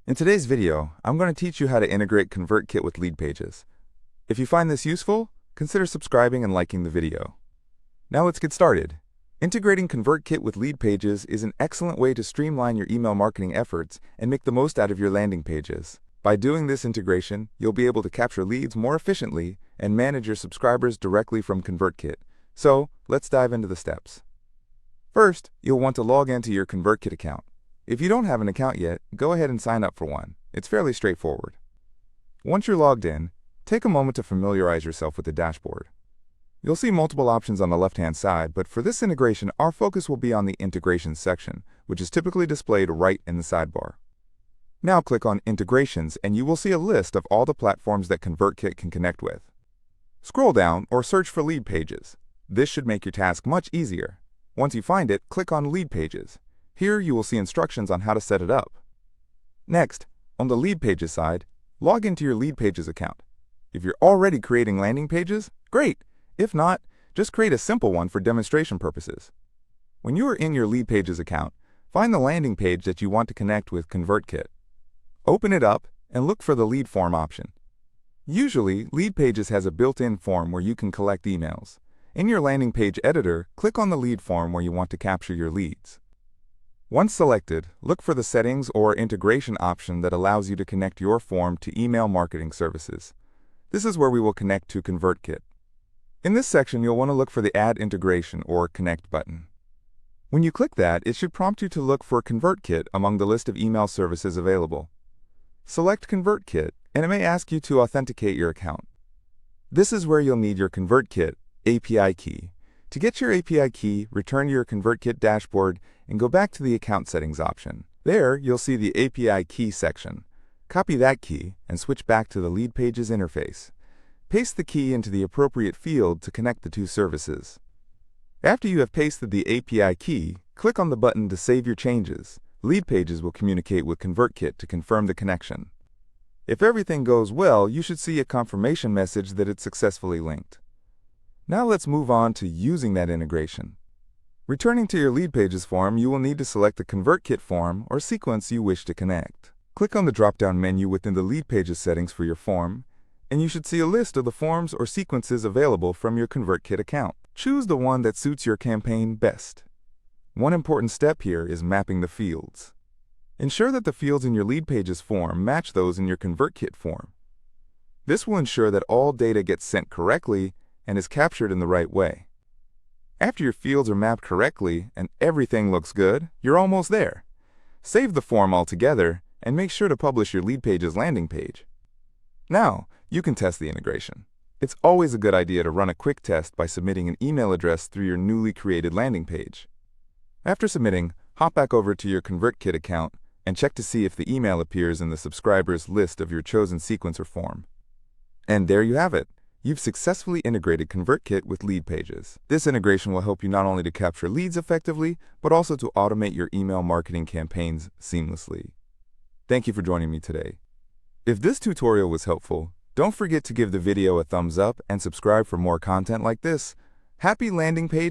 In today's video, I'm going to teach you how to integrate ConvertKit with Leadpages. If you find this useful, consider subscribing and liking the video. Now let's get started. Integrating ConvertKit with Leadpages is an excellent way to streamline your email marketing efforts and make the most out of your landing pages. By doing this integration, you'll be able to capture leads more efficiently and manage your subscribers directly from ConvertKit. So, let's dive into the steps. First, you'll want to log into your ConvertKit account. If you don't have an account yet, go ahead and sign up for one. It's fairly straightforward. Once you're logged in, take a moment to familiarize yourself with the dashboard. You'll see multiple options on the left-hand side, but for this integration, our focus will be on the Integrations section, which is typically displayed right in the sidebar. Now click on Integrations, and you will see a list of all the platforms that ConvertKit can connect with. Scroll down or search for Leadpages. This should make your task much easier. Once you find it, click on Leadpages. Here you will see instructions on how to set it up. Next, on the Leadpages side, log into your Leadpages account. If you're already creating landing pages, great! If not, just create a simple one for demonstration purposes. When you are in your Leadpages account, find the landing page that you want to connect with ConvertKit. Open it up and look for the Lead Form option. Usually, Leadpages has a built-in form where you can collect emails. In your landing page editor, click on the lead form where you want to capture your leads. Once selected, look for the Settings or Integration option that allows you to connect your form to email marketing services. This is where we will connect to ConvertKit. In this section, you'll want to look for the Add Integration or Connect button. When you click that, it should prompt you to look for ConvertKit among the list of email services available. Select ConvertKit, and it may ask you to authenticate your account. This is where you'll need your ConvertKit API key. To get your API key, return to your ConvertKit dashboard and go back to the Account Settings option. There, you'll see the API key section. Copy that key and switch back to the Leadpages interface. Paste the key into the appropriate field to connect the two services. After you have pasted the API key, click on the button to save your changes. Leadpages will communicate with ConvertKit to confirm the connection. If everything goes well, you should see a confirmation message that it's successfully linked. Now let's move on to using that integration. Returning to your Leadpages form, you will need to select the ConvertKit form or sequence you wish to connect. Click on the drop-down menu within the Leadpages settings for your form, and you should see a list of the forms or sequences available from your ConvertKit account. Choose the one that suits your campaign best. One important step here is mapping the fields. Ensure that the fields in your Leadpages form match those in your ConvertKit form. This will ensure that all data gets sent correctly and is captured in the right way. After your fields are mapped correctly and everything looks good, you're almost there. Save the form altogether and make sure to publish your Leadpages landing page. Now, you can test the integration. It's always a good idea to run a quick test by submitting an email address through your newly created landing page. After submitting, hop back over to your ConvertKit account and check to see if the email appears in the subscribers list of your chosen sequence or form. And there you have it. You've successfully integrated ConvertKit with Leadpages. This integration will help you not only to capture leads effectively, but also to automate your email marketing campaigns seamlessly. Thank you for joining me today. If this tutorial was helpful, don't forget to give the video a thumbs up and subscribe for more content like this. Happy landing page